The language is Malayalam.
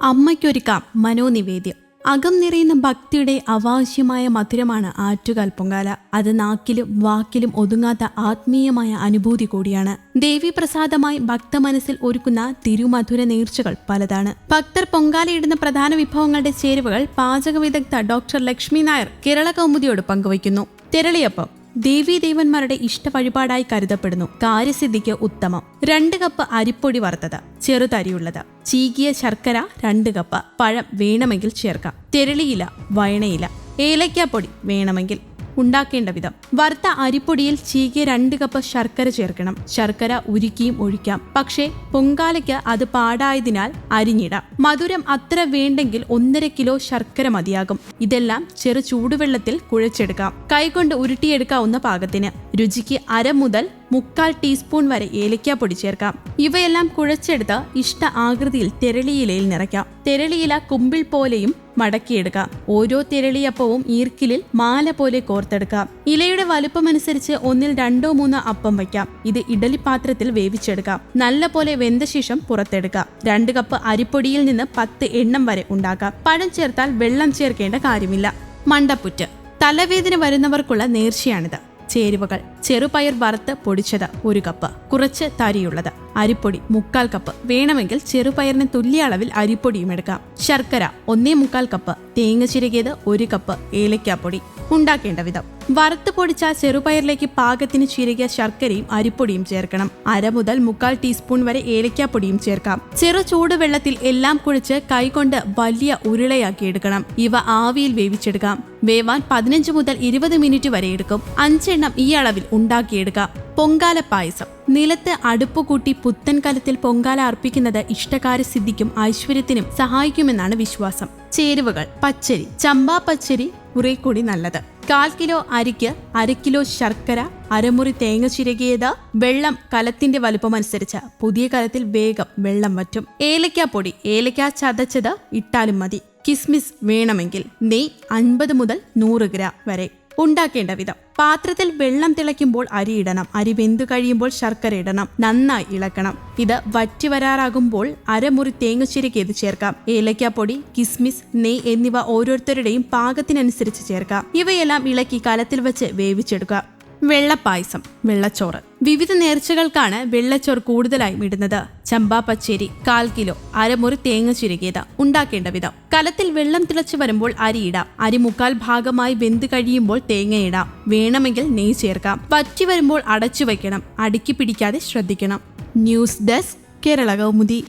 അമ്മയ്ക്കൊരുക്കാം മനോനിവേദ്യം. അകം നിറയുന്ന ഭക്തിയുടെ അവാശ്യമായ മധുരമാണ് ആറ്റുകാൽ പൊങ്കാല. അത് നാക്കിലും വാക്കിലും ഒതുങ്ങാത്ത ആത്മീയമായ അനുഭൂതി കൂടിയാണ്. ദേവീപ്രസാദമായി ഭക്തമനസ്സിൽ ഒരുക്കുന്ന തിരുമധുര നേർച്ചകൾ പലതാണ്. ഭക്തർ പൊങ്കാലയിടുന്ന പ്രധാന വിഭവങ്ങളുടെ ചേരുവകൾ പാചക വിദഗ്ധ ഡോക്ടർ ലക്ഷ്മി നായർ കേരള കൗമുദിയോട് പങ്കുവയ്ക്കുന്നു. തെരളിയപ്പം ദേവീദേവന്മാരുടെ ഇഷ്ടവഴിപാടായി കരുതപ്പെടുന്നു. കാര്യസിദ്ധിക്ക് ഉത്തമം. 2 കപ്പ് അരിപ്പൊടി വറുത്തത്, ചെറുതരിയുള്ളത്, ചീകിയ ശർക്കര 2 കപ്പ്, പഴം വേണമെങ്കിൽ ചേർക്കാം, തെരളിയില, വയണയില, ഏലക്കാപ്പൊടി വേണമെങ്കിൽ. ഉണ്ടാക്കേണ്ട വിധം: വറുത്ത അരിപ്പൊടിയിൽ ചീകിയ 2 കപ്പ് ശർക്കര ചേർക്കണം. ശർക്കര ഉരുക്കിയും ഒഴിക്കാം, പക്ഷേ പൊങ്കാലയ്ക്ക് അത് പാടായതിനാൽ അരിഞ്ഞിടാം. മധുരം അത്ര വേണ്ടെങ്കിൽ 1.5 കിലോ ശർക്കര മതിയാകും. ഇതെല്ലാം ചെറു ചൂടുവെള്ളത്തിൽ കുഴച്ചെടുക്കാം. കൈകൊണ്ട് ഉരുട്ടിയെടുക്കാവുന്ന പാകത്തിന്. രുചിക്ക് 1/2 മുതൽ 3/4 ടീസ്പൂൺ വരെ ഏലക്കാപ്പൊടി ചേർക്കാം. ഇവയെല്ലാം കുഴച്ചെടുത്ത് ഇഷ്ട ആകൃതിയിൽ തെരളിയിലയിൽ നിറയ്ക്കാം. തെരളിയില കുമ്പിൾ പോലെയും മടക്കിയെടുക്കാം. ഓരോ തെരളിയപ്പവും ഈർക്കിലിൽ മാല പോലെ കോർത്തെടുക്കാം. ഇലയുടെ വലുപ്പമനുസരിച്ച് 1-ൽ 2-3 അപ്പം വയ്ക്കാം. ഇത് ഇഡലിപ്പാത്രത്തിൽ വേവിച്ചെടുക്കാം. നല്ല പോലെ വെന്ത ശേഷം പുറത്തെടുക്കാം. 2 കപ്പ് അരിപ്പൊടിയിൽ നിന്ന് 10 എണ്ണം വരെ ഉണ്ടാക്കാം. പഴം ചേർത്താൽ വെള്ളം ചേർക്കേണ്ട കാര്യമില്ല. മണ്ടപ്പുറ്റ് തലവേദന വരുന്നവർക്കുള്ള നേർച്ചയാണിത്. ചേരുവകൾ: ചെറുപയർ വറുത്ത് പൊടിച്ചത് 1 കപ്പ്, കുറച്ച് തരിയുള്ളത്, അരിപ്പൊടി 3/4 കപ്പ്, വേണമെങ്കിൽ ചെറുപയറിന് തുല്യ അളവിൽ അരിപ്പൊടിയും എടുക്കാം, ശർക്കര 1/4 കപ്പ്, തേങ്ങ ചിരകിയത് 1 കപ്പ്, ഏലക്കാപ്പൊടി. ഉണ്ടാക്കേണ്ട വിധം: വറുത്ത് പൊടിച്ച ചെറുപയറിലേക്ക് പാകത്തിന് ചിരകിയ ശർക്കരയും അരിപ്പൊടിയും ചേർക്കണം. 1/2 മുതൽ 3/4 ടീസ്പൂൺ വരെ ഏലക്കാപ്പൊടിയും ചേർക്കാം. ചെറു ചൂടുവെള്ളത്തിൽ എല്ലാം കുഴിച്ച് കൈകൊണ്ട് വലിയ ഉരുളയാക്കി എടുക്കണം. ഇവ ആവിയിൽ വേവിച്ചെടുക്കാം. വേവാൻ 15 മുതൽ 20 മിനിറ്റ് വരെ എടുക്കും. 5 എണ്ണം ഈ അളവിൽ ഉണ്ടാക്കിയെടുക്കാം. പൊങ്കാല പായസം: നിലത്ത് അടുപ്പ് കൂട്ടി പുത്തൻ കലത്തിൽ പൊങ്കാല അർപ്പിക്കുന്നത് ഇഷ്ടകാര്യസിദ്ധിക്കും ഐശ്വര്യത്തിനും സഹായിക്കുമെന്നാണ് വിശ്വാസം. ചേരുവകൾ: പച്ചരി, ചമ്പാ പച്ചരി കുറെ കൂടി നല്ലത്, 1/4 കിലോ അരിക്ക് 1/2 കിലോ ശർക്കര, അരമുറി തേങ്ങ ചിരകിയത്, വെള്ളം കലത്തിന്റെ വലുപ്പമനുസരിച്ച്. പുതിയ കലത്തിൽ വേഗം വെള്ളം വറ്റും. ഏലക്കാപ്പൊടി, ഏലക്ക ചതച്ചത് ഇട്ടാലും മതി. കിസ്മിസ് വേണമെങ്കിൽ. നെയ്യ് 50 മുതൽ 100 ഗ്രാം വരെ. ഉണ്ടാക്കേണ്ട വിധം: പാത്രത്തിൽ വെള്ളം തിളയ്ക്കുമ്പോൾ അരി ഇടണം. അരി വെന്തു കഴിയുമ്പോൾ ശർക്കര ഇടണം. നന്നായി ഇളക്കണം. ഇത് വറ്റി വരാറാകുമ്പോൾ അരമുറി തേങ്ങ ചിരകിയത് ചേർക്കാം. ഏലക്കാപ്പൊടി, കിസ്മിസ്, നെയ്യ് എന്നിവ ഓരോരുത്തരുടെയും പാകത്തിനനുസരിച്ച് ചേർക്കാം. ഇവയെല്ലാം ഇളക്കി കലത്തിൽ വെച്ച് വേവിച്ചെടുക്കുക. വെള്ളപ്പായസം, വെള്ളച്ചോറ്. വിവിധ നേർച്ചകൾക്കാണ് വെള്ളച്ചോറ് കൂടുതലായും ഇടുന്നത്. ചമ്പാ പച്ചരി 1/4 കിലോ, അരമുറി തേങ്ങ ചിരകിയത്. ഉണ്ടാക്കേണ്ട വിധം: കലത്തിൽ വെള്ളം തിളച്ചു വരുമ്പോൾ അരി ഇടാം. അരി 3/4 ഭാഗമായി വെന്ത് കഴിയുമ്പോൾ തേങ്ങ ഇടാം. വേണമെങ്കിൽ നെയ്യ് ചേർക്കാം. വറ്റി വരുമ്പോൾ അടച്ചു വയ്ക്കണം. അടുക്കി പിടിക്കാതെ ശ്രദ്ധിക്കണം. News desk, Kerala Kaumudi.